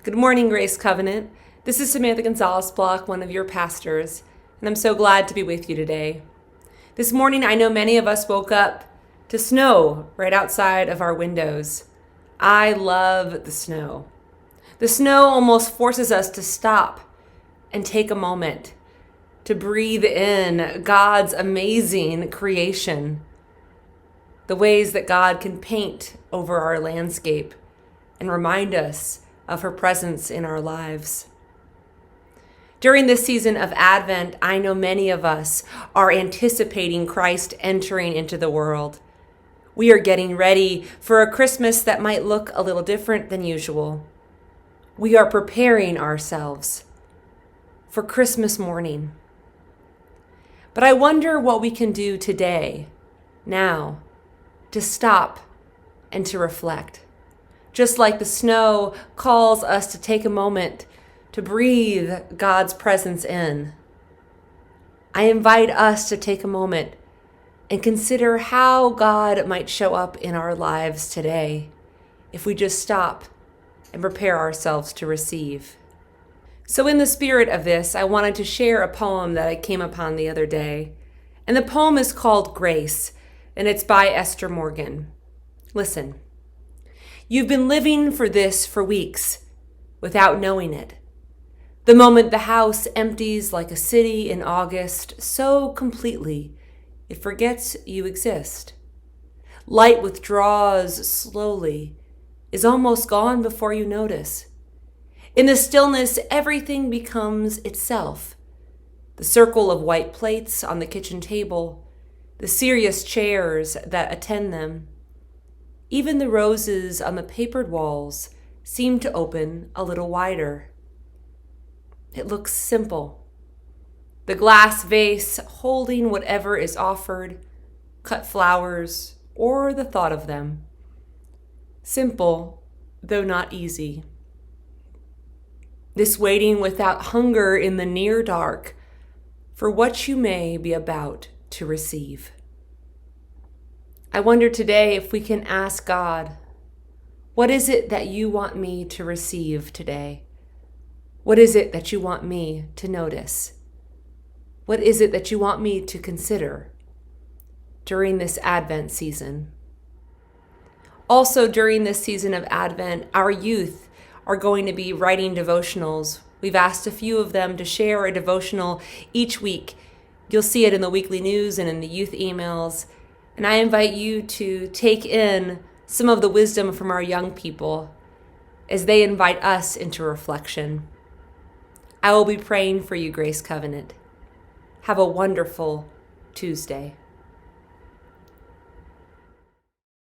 Good morning, Grace Covenant. This is Samantha Gonzalez-Block, one of your pastors, and I'm so glad to be with you today. This morning, I know many of us woke up to snow right outside of our windows. I love the snow. The snow almost forces us to stop and take a moment to breathe in God's amazing creation, the ways that God can paint over our landscape and remind us of her presence in our lives. During this season of Advent, I know many of us are anticipating Christ entering into the world. We are getting ready for a Christmas that might look a little different than usual. We are preparing ourselves for Christmas morning. But I wonder what we can do today, now, to stop and to reflect. Just like the snow calls us to take a moment to breathe God's presence in, I invite us to take a moment and consider how God might show up in our lives today if we just stop and prepare ourselves to receive. So in the spirit of this, I wanted to share a poem that I came upon the other day. And the poem is called Grace, and it's by Esther Morgan. Listen. You've been living for this for weeks without knowing it. The moment the house empties like a city in August, so completely it forgets you exist. Light withdraws slowly, is almost gone before you notice. In the stillness, everything becomes itself. The circle of white plates on the kitchen table, the serious chairs that attend them. Even the roses on the papered walls seem to open a little wider. It looks simple. The glass vase holding whatever is offered, cut flowers, or the thought of them. Simple, though not easy. This waiting without hunger in the near dark for what you may be about to receive. I wonder today if we can ask God, what is it that you want me to receive today? What is it that you want me to notice? What is it that you want me to consider during this Advent season? Also, during this season of Advent, our youth are going to be writing devotionals. We've asked a few of them to share a devotional each week. You'll see it in the weekly news and in the youth emails. And I invite you to take in some of the wisdom from our young people as they invite us into reflection. I will be praying for you, Grace Covenant. Have a wonderful Tuesday.